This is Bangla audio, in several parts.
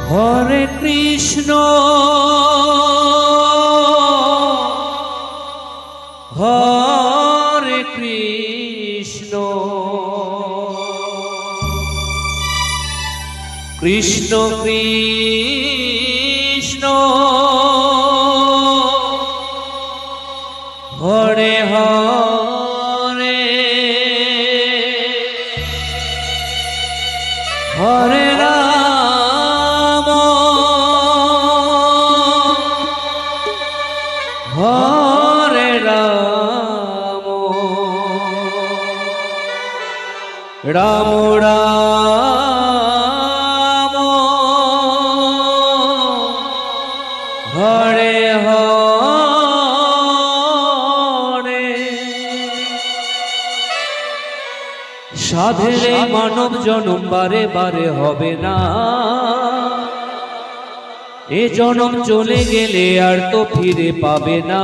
হরে কৃষ্ণ হরে কৃষ্ণ কৃষ্ণ কৃষ্ণ হরে হরে হরে রাম হরে রাম রাম রাম হরে হরে সাধেলে মানব জনম বারে বারে হবে না, এ জনম চলে গেলে আর তো ফিরে পাবে না।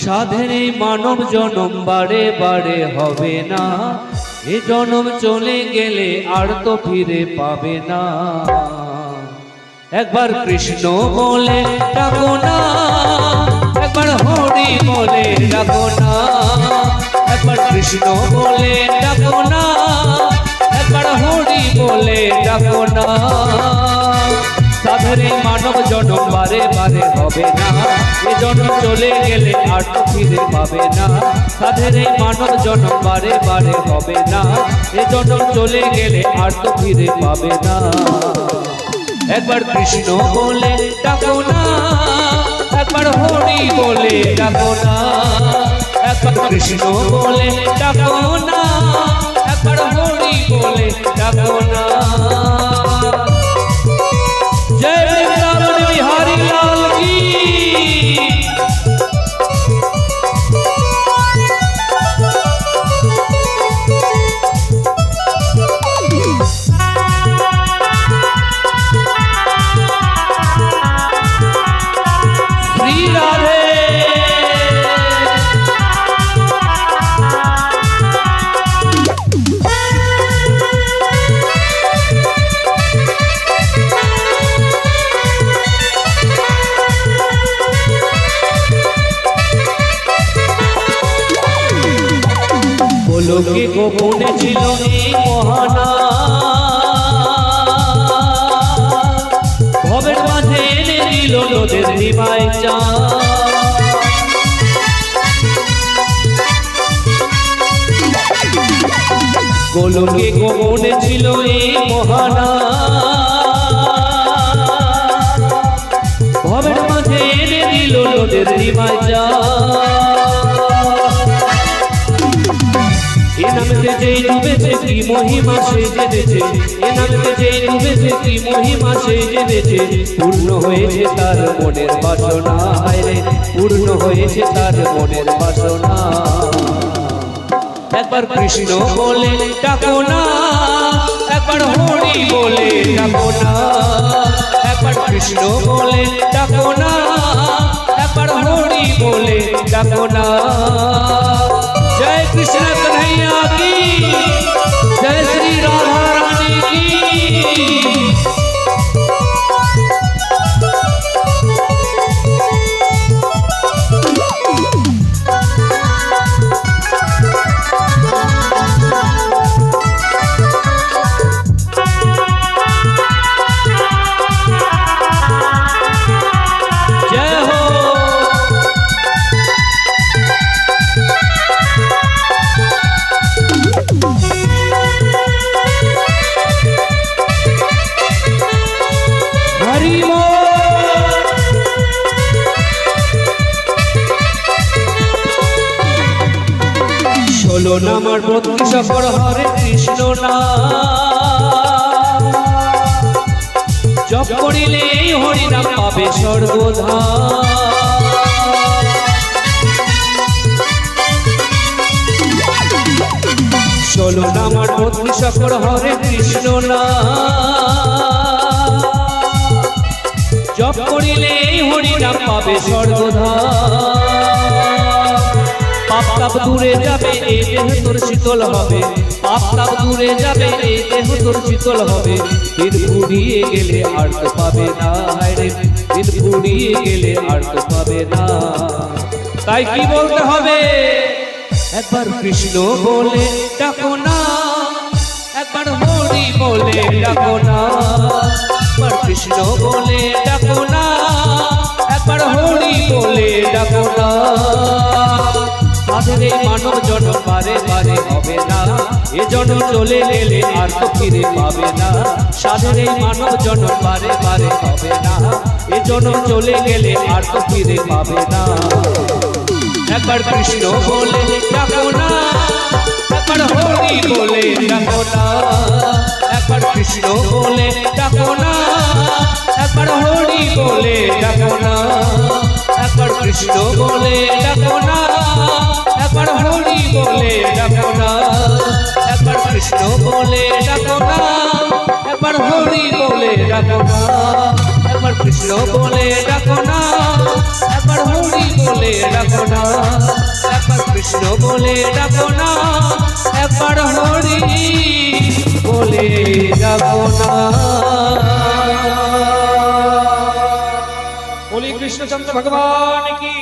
সাধের এই মানব জনম বারে বারে হবে না, এ জনম চলে গেলে আর তো ফিরে পাবে না। একবার কৃষ্ণ বলে ডাকো না, একবার হরি বলে ডাকো না, একবার কৃষ্ণ বলে ডাকো না, একবার হরি বলে ডাকো না। সাধের এই মানব জনম বারে বারে হবে না, এ জনম চলে গেলে আর তো ফিরে পাবে না। সাধের এই মানব জনম বারে বারে হবে না, এ জনম চলে গেলে আর তো ফিরে পাবে না। একবার কৃষ্ণ বলে ডাকো না, একবার হরি বলে ডাকো না, একবার কৃষ্ণ বলে ডাকো না, একবার হরি বলে ডাকো না। जय वृंदावन बिहारी लाल की। श्री राधे লোকে গোপনে ছিল এই মহানা, ভবের মাঝে এনে দিল লোদের নিমাই চা। গোলকে গোপনে ছিল এই মহানা, ভবের মাঝে এনে দিল লোদের নিমাই চা। এ নামেতে যেই ডুবেছে কি মহিমা সে জেনেছে, এ নামেতে যেই ডুবেছে কি মহিমা সে জেনেছে। পূর্ণ হয়েছে তার মনের বাসনা, রে পূর্ণ হয়েছে তার মনের বাসনা। একবার কৃষ্ণ বলে ডাকো না, একবার হরি বলে ডাকো না, একবার কৃষ্ণ বলে ডাকো না, একবার হরি বলে ডাকো না। जय कृष्ण कन्हैया की, जय श्री राधा रानी की। ষোলো নামার 32 অক্ষর হরে কৃষ্ণ নাম, জপ করিলে হরি নাম পাবে সর্বদা। 16 নামার 32 অক্ষর হরে কৃষ্ণ নাম, জপ করিলে হরি নাম পাবে সর্বদা। পাপ তাপ দূরে যাবে এই দেহ তোর শীতল হবে, পাপ তাপ দূরে যাবে এই দেহ তোর শীতল হবে। দিন ফুরিয়ে গেলে আর তো পাবে না, রে দিন ফুরিয়ে গেলে আর তো পাবে না। তাই কি বলতে হবে? একবার কৃষ্ণ বলে ডাকো না, একবার হরি বলে ডাকো না, একবার কৃষ্ণ বলে ডাকো না, একবার হরি বলে ডাকো না। সাধের এই মানব জন্ম বারে বারে হবে না, এ জন্ম চলে গেলে আর তো ফিরে পাবে না। সাধের এই মানব জন্ম বারে বারে হবে না, এ জন্ম চলে গেলে আর তো ফিরে পাবে না। একবার কৃষ্ণ বলে ডাকো না, একবার হরি বলে ডাকো না, একবার কৃষ্ণ বলে ডাকো না, একবার হরি বলে ডাকো না, একবার কৃষ্ণ বলে ডাকো না, একবার হরি বলে ডাকো না, একবার কৃষ্ণ বলে ডাকো না, একবার হরি বলে ডাকো না, একবার কৃষ্ণ বলে ডাকো না, একবার হরি বলে ডাকো না, একবার কৃষ্ণ বলে ডাকো না, একবার হরি বলে ডাকো না। বলি কৃষ্ণচন্দ্র ভগবান কি।